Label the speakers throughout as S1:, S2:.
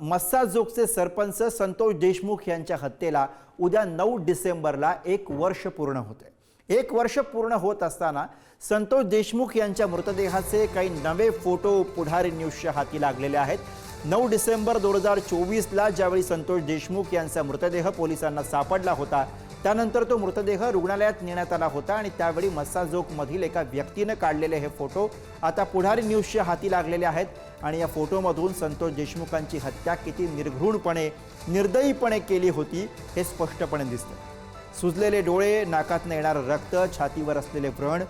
S1: मस्साजोगचे सरपंच संतोष देशमुख यांच्या हत्येला उद्या 9 डिसेंबरला 1 वर्ष पूर्ण होते। 1 वर्ष पूर्ण होत असताना संतोष देशमुख यांच्या मृतदेहाचे काही नवे फोटो पुढारी न्यूजच्या हाती लागलेले आहेत। 9 डिसेंबर 2024ला ज्यावेळी संतोष देशमुख यांचा मृतदेह पोलिसांना सापडला होता, त्यानंतर तो मृतदेह रुग्णालयात नेण्यात आला होता आणि त्यावेळी मस्साजोगमधील एका व्यक्तीने काढलेले हे फोटो आता पुढारी न्यूजच्या हाती लागलेले आहेत आणि या फोटोमधून संतोष देशमुखांची हत्या किती निर्घृणपणे निर्दयीपणे केली होती हे स्पष्टपणे दिसतं। सुजलेले डोळे, नाकातून येणारं रक्त, छातीवर असलेले व्रण,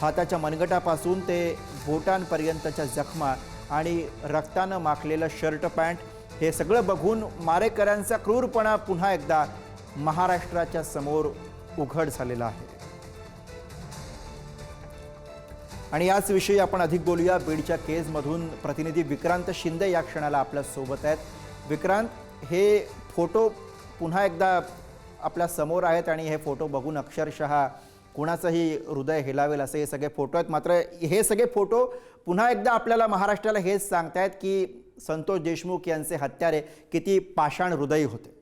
S1: हाताच्या मनगटापासून ते बोटांपर्यंतच्या जखमा आणि रक्तानं माखलेलं शर्ट पॅन्ट हे सगळं बघून मारेकऱ्यांचा क्रूरपणा पुन्हा एकदा महाराष्ट्राच्या समोर उघड झालेला आहे। आणि याच विषयी आपण अधिक बोलूया। बीडच्या केसमधून प्रतिनिधी विक्रांत शिंदे या क्षणाला आपल्या सोबत आहेत। विक्रांत, हे फोटो पुन्हा एकदा आपल्या समोर आहेत आणि हे फोटो बघून अक्षरशः कुणाचंही हृदय हेलावेल असे हे सगळे फोटो आहेत। मात्र हे सगळे फोटो पुन्हा एकदा आपल्याला महाराष्ट्राला हेच सांगतायत की संतोष देशमुख यांचे हत्यारे किती पाषाण हृदयी होते।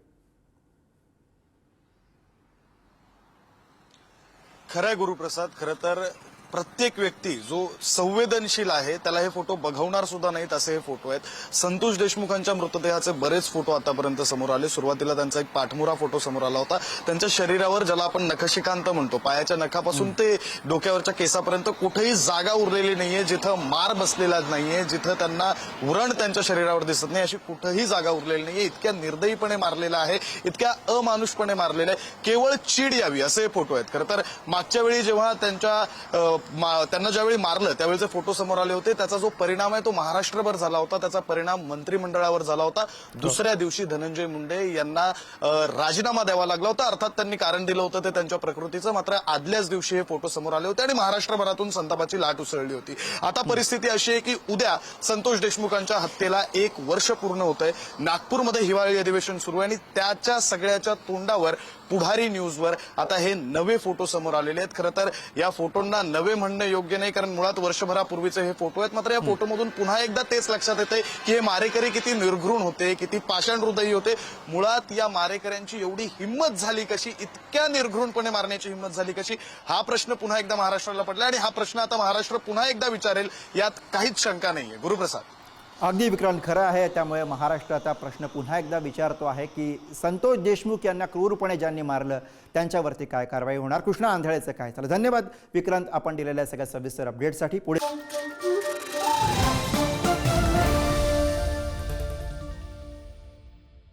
S2: खरंय गुरुप्रसाद, खरं तर प्रत्येक व्यक्ती जो संवेदनशील आहे त्याला हे फोटो बघवणार सुद्धा नाहीत असे हे फोटो आहेत। संतोष देशमुखांच्या मृतदेहाचे बरेच फोटो आतापर्यंत समोर आले। सुरुवातीला त्यांचा एक पाठमोरा फोटो समोर आला होता। त्यांच्या शरीरावर, ज्याला आपण नखशिकांत म्हणतो, पायाच्या नखापासून ते डोक्यावरच्या केसापर्यंत कुठेही जागा उरलेली नाहीये जिथं मार बसलेला नाहीये, जिथं त्यांना व्रण त्यांच्या शरीरावर दिसत नाही, अशी कुठेही जागा उरलेली नाहीये। इतक्या निर्दयीपणे मारलेला आहे, इतक्या अमानुषपणे मारलेला आहे, केवळ चीड यावी असे हे फोटो आहेत। खरं तर मागच्या वेळी जेव्हा त्यांना ज्यावेळी मारलं त्यावेळीचे फोटो समोर आले होते, त्याचा जो परिणाम आहे तो महाराष्ट्रभर झाला होता, त्याचा परिणाम मंत्रिमंडळावर झाला होता। दुसऱ्या दिवशी धनंजय मुंडे यांना राजीनामा द्यावा लागला होता। अर्थात त्यांनी कारण दिलं होतं ते त्यांच्या प्रकृतीचं, मात्र आदल्याच दिवशी हे फोटो समोर आले होते आणि महाराष्ट्रभरातून संतापाची लाट उसळली होती। आता परिस्थिती अशी आहे की उद्या संतोष देशमुखांच्या हत्येला 1 वर्ष पूर्ण होतंय। नागपूरमध्ये हिवाळी अधिवेशन सुरू आहे आणि त्याच्या सगळ्याच्या तोंडावर पुढारी न्यूजवर आता हे नवे फोटो समोर आलेले आहेत। खरं तर या फोटोंना नवे म्हणणं योग्य नाही, कारण मुळात वर्षभरापूर्वीचे हे फोटो आहेत। मात्र या फोटोमधून पुन्हा एकदा तेच लक्षात येते की हे मारेकरी किती निर्घृण होते, किती पाषाण हृदयी होते। मुळात या मारेकऱ्यांची एवढी हिंमत झाली कशी, इतक्या निर्घृणपणे मारण्याची हिंमत झाली कशी, हा प्रश्न पुन्हा एकदा महाराष्ट्राला पडला आणि हा प्रश्न आता महाराष्ट्र पुन्हा एकदा विचारेल, यात काहीच शंका नाहीये। गुरुप्रसाद,
S1: अगदी विक्रांत, खरं आहे। त्यामुळे महाराष्ट्र आता प्रश्न पुन्हा एकदा विचारतो आहे की संतोष देशमुख यांना क्रूरपणे ज्यांनी मारलं त्यांच्यावरती काय कारवाई होणार। कृष्णा आंधळेचं काय? चला, धन्यवाद विक्रांत, आपण दिलेल्या सगळ्या सविस्तर अपडेटसाठी। पुढे